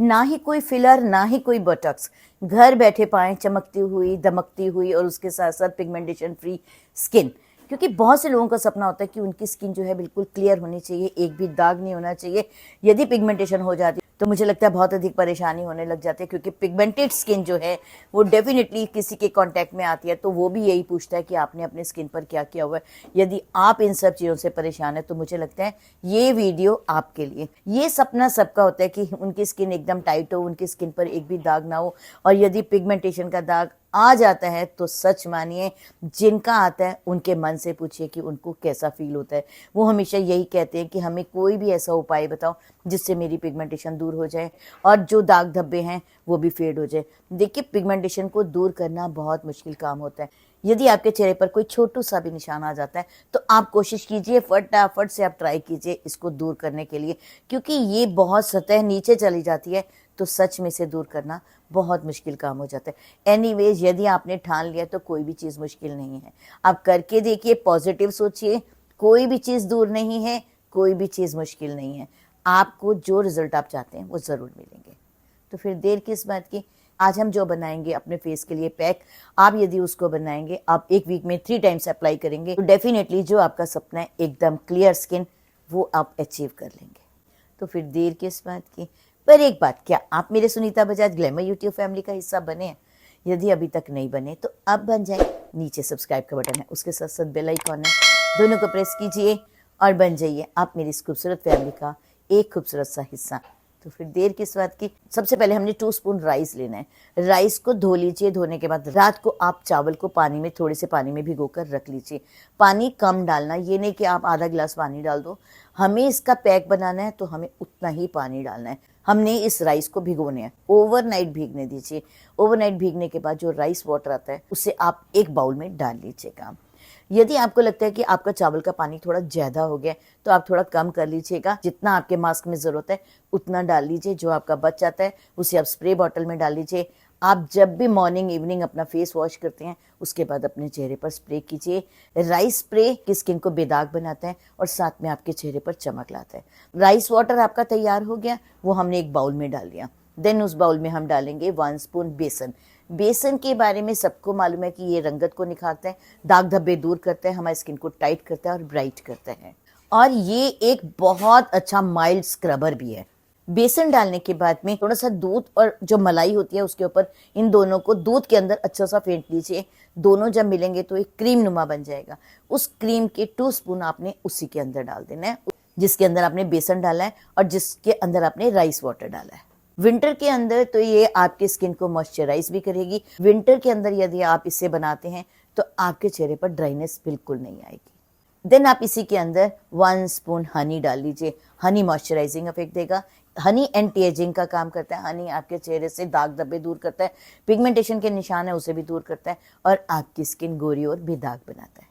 ना ही कोई फिलर, ना ही कोई बोटॉक्स, घर बैठे पाएं चमकती हुई, दमकती हुई और उसके साथ साथ पिगमेंटेशन फ्री स्किन। क्योंकि बहुत से लोगों का सपना होता है कि उनकी स्किन जो है बिल्कुल क्लियर होनी चाहिए, एक भी दाग नहीं होना चाहिए। यदि पिगमेंटेशन हो जाती तो मुझे लगता है बहुत अधिक परेशानी होने लग जाती है, क्योंकि पिगमेंटेड स्किन जो है वो डेफिनेटली किसी के कांटेक्ट में आती है तो वो भी यही पूछता है कि आपने अपने स्किन पर क्या किया हुआ है। यदि आप इन सब चीज़ों से परेशान है तो मुझे लगता है ये वीडियो आपके लिए। ये सपना सबका होता है कि उनकी स्किन एकदम टाइट हो, उनकी स्किन पर एक भी दाग ना हो, और यदि पिगमेंटेशन का दाग आ जाता है तो सच मानिए जिनका आता है उनके मन से पूछिए कि उनको कैसा फील होता है। वो हमेशा यही कहते हैं कि हमें कोई भी ऐसा उपाय बताओ जिससे मेरी पिगमेंटेशन दूर हो जाए और जो दाग धब्बे हैं वो भी फेड हो जाए। देखिए, पिगमेंटेशन को दूर करना बहुत मुश्किल काम होता है। यदि आपके चेहरे पर कोई छोटू सा भी निशान आ जाता है तो आप कोशिश कीजिए, फटाफट से आप ट्राई कीजिए इसको दूर करने के लिए, क्योंकि ये बहुत सतह नीचे चली जाती है तो सच में से दूर करना बहुत मुश्किल काम हो जाता है। एनीवेज, यदि आपने ठान लिया तो कोई भी चीज़ मुश्किल नहीं है। आप करके देखिए, पॉजिटिव सोचिए, कोई भी चीज़ दूर नहीं है, कोई भी चीज़ मुश्किल नहीं है। आपको जो रिजल्ट आप चाहते हैं वो ज़रूर मिलेंगे। तो फिर देर किस बात की, आज हम जो बनाएंगे अपने फेस के लिए पैक, आप यदि उसको बनाएंगे, आप एक वीक में 3 टाइम्स अप्लाई करेंगे तो डेफिनेटली जो आपका सपना है एकदम क्लियर स्किन, वो आप अचीव कर लेंगे। तो फिर देर किस बात की। पर एक बात, क्या आप मेरे Sunita Bajaj glamour YouTube family का हिस्सा बने हैं? यदि अभी तक नहीं बने तो अब बन जाए। नीचे सब्सक्राइब का बटन है, उसके साथ साथ बेल आइकॉन है, दोनों को प्रेस कीजिए और बन जाइए आप मेरी इस खूबसूरत फैमिली का एक खूबसूरत सा हिस्सा। तो फिर देर किस बात की। सबसे पहले हमने 2 स्पून राइस लेना है। राइस को धो लीजिए। धोने के बाद रात को आप चावल को पानी में, थोड़े से पानी में भिगोकर रख लीजिए। पानी कम डालना, ये नहीं कि आप आधा गिलास पानी डाल दो। हमें इसका पैक बनाना है तो हमें उतना ही पानी डालना है। हमने इस राइस को भिगोने हैं, ओवरनाइट भीगने दीजिए। ओवरनाइट भीगने के बाद जो राइस वाटर आता है उसे आप एक बाउल में डाल लीजिएगा। यदि आपको लगता है कि आपका चावल का पानी थोड़ा ज़्यादा हो गया तो आप थोड़ा कम कर लीजिएगा। जितना आपके मास्क में ज़रूरत है उतना डाल लीजिए। जो आपका बच जाता है उसे आप स्प्रे बॉटल में डाल लीजिए। आप जब भी मॉर्निंग इवनिंग अपना फेस वॉश करते हैं उसके बाद अपने चेहरे पर स्प्रे कीजिए। राइस स्प्रे की स्किन को बेदाग बनाता है और साथ में आपके चेहरे पर चमक लाता है। राइस वाटर आपका तैयार हो गया, वो हमने एक बाउल में डाल दिया। देन उस बाउल में हम डालेंगे 1 स्पून बेसन। बेसन के बारे में सबको मालूम है कि ये रंगत को निखारता है, दाग धब्बे दूर करता है, हमारी स्किन को टाइट करता है और ब्राइट करता है, और ये एक बहुत अच्छा माइल्ड स्क्रबर भी है। बेसन डालने के बाद में थोड़ा सा दूध और जो मलाई होती है उसके ऊपर इन दोनों को दूध के अंदर अच्छा सा फेंट लीजिए। दोनों जब मिलेंगे तो एक क्रीम नुमा बन जाएगा। उस क्रीम के 2 स्पून आपने उसी के अंदर डाल देना है जिसके अंदर आपने बेसन डाला है और जिसके अंदर आपने राइस वाटर डाला है। विंटर के अंदर तो ये आपकी स्किन को मॉइस्चराइज भी करेगी। विंटर के अंदर यदि आप इसे बनाते हैं तो आपके चेहरे पर ड्राइनेस बिल्कुल नहीं आएगी। देन आप इसी के अंदर 1 स्पून हनी डाल लीजिए। हनी मॉइस्चराइजिंग इफेक्ट देगा। हनी एंटी एजिंग का काम करता है। हनी आपके चेहरे से दाग धब्बे दूर करता है, पिगमेंटेशन के निशान है उसे भी दूर करता है और आपकी स्किन गोरी और बेदाग बनाता है।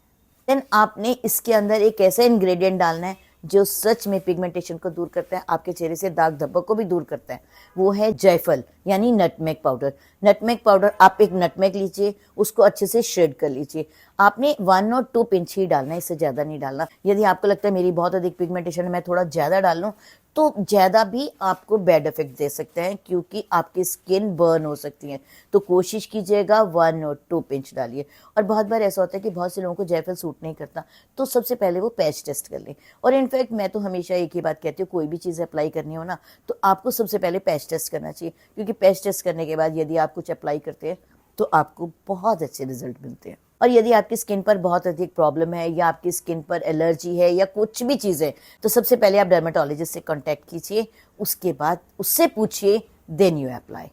देन आपने इसके अंदर एक ऐसा इंग्रेडिएंट डालना है जो सच में पिगमेंटेशन को दूर करता है, आपके चेहरे से दाग धब्बों को भी दूर करता है। वो है जायफल यानी नटमेग पाउडर। नटमेग पाउडर, आप एक नटमेग लीजिए, उसको अच्छे से श्रेड कर लीजिए। आपने 1 और 2 पिंच ही डालना है, इससे ज़्यादा नहीं डालना। यदि आपको लगता है मेरी बहुत अधिक पिगमेंटेशन है, मैं थोड़ा ज़्यादा डाल लूँ, तो ज़्यादा भी आपको बैड इफेक्ट दे सकते हैं क्योंकि आपकी स्किन बर्न हो सकती है। तो कोशिश कीजिएगा 1 और 2 पिंच डालिए। और बहुत बार ऐसा होता है कि बहुत से लोगों को जायफल सूट नहीं करता, तो सबसे पहले वो पैच टेस्ट कर लें। और इनफैक्ट मैं तो हमेशा एक ही बात कहती हूँ, कोई भी चीज़ अप्लाई करनी हो ना तो आपको सबसे पहले पैच टेस्ट करना चाहिए, क्योंकि पैच टेस्ट करने के बाद यदि आप कुछ अप्लाई करते हैं तो आपको बहुत अच्छे रिजल्ट मिलते हैं। और यदि आपकी स्किन पर बहुत अधिक प्रॉब्लम है या आपकी स्किन पर एलर्जी है या कुछ भी चीज़ है तो सबसे पहले आप डर्मेटोलॉजिस्ट से कांटेक्ट कीजिए, उसके बाद उससे पूछिए, देन यू अप्लाई।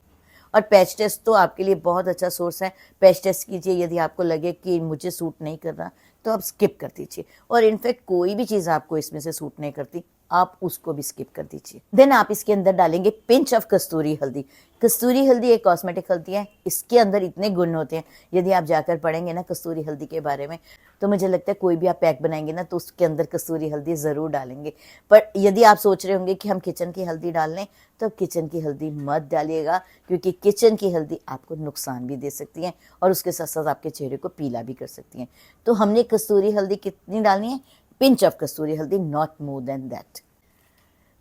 और पैच टेस्ट तो आपके लिए बहुत अच्छा सोर्स है। पैच टेस्ट कीजिए। यदि आपको लगे कि मुझे सूट नहीं कर रहा तो आप स्किप कर दीजिए। और इनफैक्ट कोई भी चीज़ आपको इसमें से सूट नहीं करती, आप उसको भी स्किप कर दीजिए। देन आप इसके अंदर डालेंगे पिंच ऑफ कस्तूरी हल्दी। कस्तूरी हल्दी एक कॉस्मेटिक हल्दी है, इसके अंदर इतने गुण होते हैं। यदि आप जाकर पढ़ेंगे ना कस्तूरी हल्दी के बारे में तो मुझे लगता है कोई भी आप पैक बनाएंगे ना तो उसके अंदर कस्तूरी हल्दी ज़रूर डालेंगे। पर यदि आप सोच रहे होंगे कि हम किचन की हल्दी डाल लें तो किचन की हल्दी मत डालिएगा, क्योंकि किचन की हल्दी आपको नुकसान भी दे सकती है और उसके साथ साथ आपके चेहरे को पीला भी कर सकती हैं। तो हमने कस्तूरी हल्दी कितनी डालनी है? पिंच ऑफ कस्तूरी हल्दी, not more than that.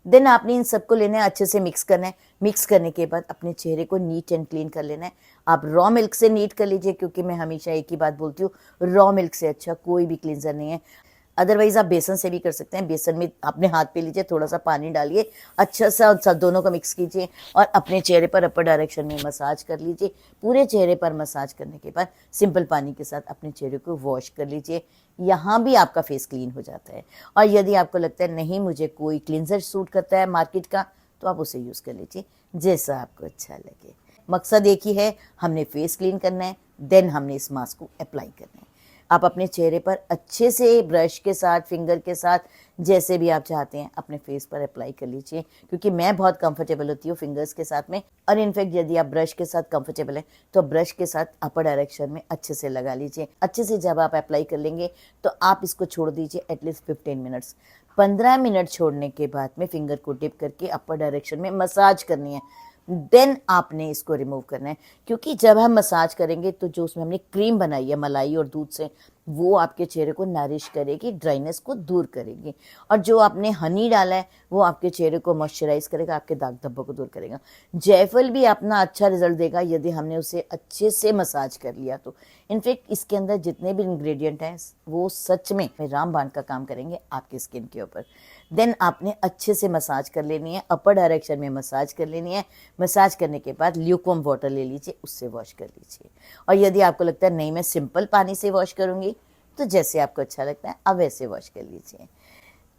Then आपने इन सबको लेना है, अच्छे से मिक्स करना है। मिक्स करने के बाद अपने चेहरे को नीट एंड क्लीन कर लेना है। आप रॉ मिल्क से नीट कर लीजिए, क्योंकि मैं हमेशा एक ही बात बोलती हूँ, रॉ मिल्क से अच्छा कोई भी क्लींजर नहीं है। अदरवाइज आप बेसन से भी कर सकते हैं। बेसन में अपने हाथ पे लीजिए, थोड़ा सा पानी डालिए, अच्छा सा सब दोनों को मिक्स कीजिए और अपने चेहरे पर अपर डायरेक्शन में मसाज कर लीजिए। पूरे चेहरे पर मसाज करने के बाद सिंपल पानी के साथ अपने चेहरे को वॉश कर लीजिए। यहाँ भी आपका फेस क्लीन हो जाता है। और यदि आपको लगता है नहीं मुझे कोई क्लींजर सूट करता है मार्केट का, तो आप उसे यूज़ कर लीजिए, जैसा आपको अच्छा लगे। मकसद एक ही है, हमने फेस क्लीन करना है, देन हमने इस मास्क को अप्लाई करना है। आप अपने चेहरे पर अच्छे से ब्रश के साथ, फिंगर के साथ, जैसे भी आप चाहते हैं अपने फेस पर अप्लाई कर लीजिए, क्योंकि मैं बहुत कंफर्टेबल होती हूँ फिंगर्स के साथ में। और इनफैक्ट यदि आप ब्रश के साथ कंफर्टेबल हैं तो ब्रश के साथ अपर डायरेक्शन में अच्छे से लगा लीजिए। अच्छे से जब आप अप्लाई कर लेंगे तो आप इसको छोड़ दीजिए एटलीस्ट 15 मिनट्स। 15 मिनट छोड़ने के बाद में फिंगर को डिप करके अपर डायरेक्शन में मसाज करनी है। देन आपने इसको रिमूव करना है, क्योंकि जब हम मसाज करेंगे तो जो उसमें हमने क्रीम बनाई है मलाई और दूध से, वो आपके चेहरे को नरिश करेगी, ड्राइनेस को दूर करेगी। और जो आपने हनी डाला है वो आपके चेहरे को मॉइस्चराइज करेगा, आपके दाग धब्बों को दूर करेगा। जायफल भी अपना अच्छा रिजल्ट देगा यदि हमने उसे अच्छे से मसाज कर लिया तो। इनफैक्ट इसके अंदर जितने भी इंग्रेडिएंट हैं वो सच में रामबाण का काम करेंगे आपकी स्किन के ऊपर। देन आपने अच्छे से मसाज कर लेनी है, अपर डायरेक्शन में मसाज कर लेनी है। मसाज करने के बाद ल्यूकवार्म वाटर ले लीजिए, उससे वॉश कर लीजिए। और यदि आपको लगता है नहीं मैं सिंपल पानी से वॉश करूंगी, तो जैसे आपको अच्छा लगता है आप वैसे वॉश कर लीजिए।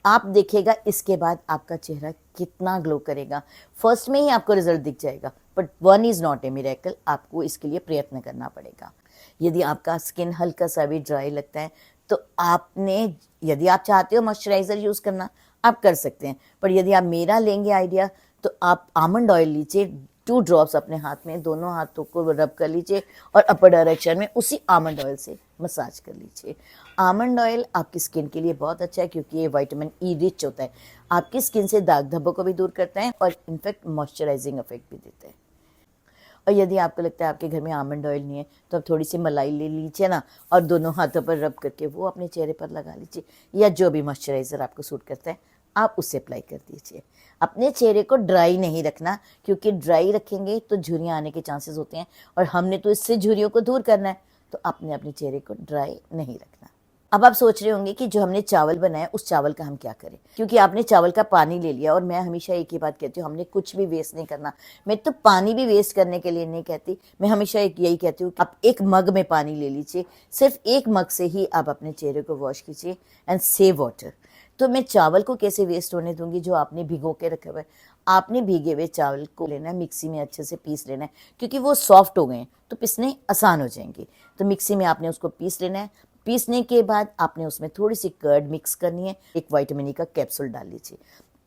आप देखिएगा इसके बाद आपका चेहरा कितना ग्लो करेगा। फर्स्ट में ही आपको रिजल्ट दिख जाएगा, but one is not a miracle, आपको इसके लिए प्रयत्न करना पड़ेगा। यदि आपका स्किन हल्का सा भी ड्राई लगता है तो आपने, यदि आप चाहते हो मॉइस्चराइजर यूज करना आप कर सकते हैं, पर यदि आप मेरा लेंगे आइडिया तो आप आमंड ऑयल लीजिए, 2 ड्रॉप्स अपने हाथ में, दोनों हाथों को रब कर लीजिए और अपर डायरेक्शन में उसी आमंड ऑयल से मसाज कर लीजिए। आमंड ऑयल आपकी स्किन के लिए बहुत अच्छा है, क्योंकि ये विटामिन ई रिच होता है, आपकी स्किन से दाग धब्बों को भी दूर करता है और इनफैक्ट मॉइस्चराइजिंग इफेक्ट भी देता है। और यदि आपको लगता है आपके घर में आमंड ऑयल नहीं है तो आप थोड़ी सी मलाई ले लीजिए ना, और दोनों हाथों पर रब करके वो अपने चेहरे पर लगा लीजिए, या जो भी मॉइस्चराइज़र आपको सूट करता है आप उससे अप्लाई कर दीजिए। अपने चेहरे को ड्राई नहीं रखना, क्योंकि ड्राई रखेंगे तो झुर्रियाँ आने के चांसेस होते हैं, और हमने तो इससे झुर्रियों को दूर करना है, तो आपने अपने चेहरे को ड्राई नहीं रखना। अब आप सोच रहे होंगे कि जो हमने चावल बनाया उस चावल का हम क्या करें, क्योंकि आपने चावल का पानी ले लिया। और मैं हमेशा एक ही बात कहती हूँ, हमने कुछ भी वेस्ट नहीं करना। मैं तो पानी भी वेस्ट करने के लिए नहीं कहती, मैं हमेशा यही कहती हूँ, आप एक मग में पानी ले लीजिए, सिर्फ एक मग से ही आप अपने चेहरे को वॉश कीजिए एंड सेव वाटर। तो मैं चावल को कैसे वेस्ट होने दूंगी जो आपने भिगो के रखे हुए। आपने भीगे हुए चावल को लेना है, मिक्सी में अच्छे से पीस लेना है, क्योंकि वो सॉफ्ट हो गए हैं तो पिसने आसान हो जाएंगे। तो मिक्सी में आपने उसको पीस लेना है। पीसने के बाद आपने उसमें थोड़ी सी कर्ड मिक्स करनी है, एक विटामिन ई का कैप्सूल डाल लीजिए।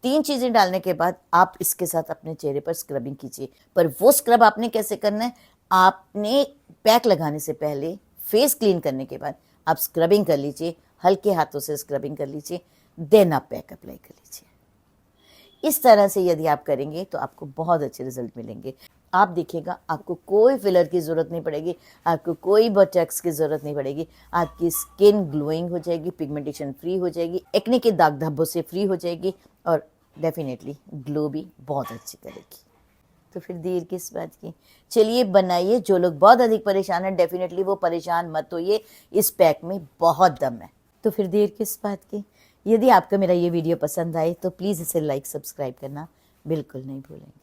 3 चीजें डालने के बाद आप इसके साथ अपने चेहरे पर स्क्रबिंग कीजिए। पर वो स्क्रब आपने कैसे करना है, आपने पैक लगाने से पहले, फेस क्लीन करने के बाद आप स्क्रबिंग कर लीजिए, हल्के हाथों से स्क्रबिंग कर लीजिए, देन आप पैक अप्लाई कर लीजिए। इस तरह से यदि आप करेंगे तो आपको बहुत अच्छे रिजल्ट मिलेंगे। आप देखिएगा आपको कोई फिलर की ज़रूरत नहीं पड़ेगी, आपको कोई बोटॉक्स की ज़रूरत नहीं पड़ेगी। आपकी स्किन ग्लोइंग हो जाएगी, पिगमेंटेशन फ्री हो जाएगी, एक्ने के दाग धब्बों से फ्री हो जाएगी, और डेफिनेटली ग्लो भी बहुत अच्छी करेगी। तो फिर देर किस बात की, चलिए बनाइए। जो लोग बहुत अधिक परेशान हैं डेफिनेटली वो परेशान मत होइए, इस पैक में बहुत दम है। तो फिर देर किस बात की, यदि आपको मेरा ये वीडियो पसंद आए तो प्लीज़ इसे लाइक सब्सक्राइब करना बिल्कुल नहीं भूलेंगे।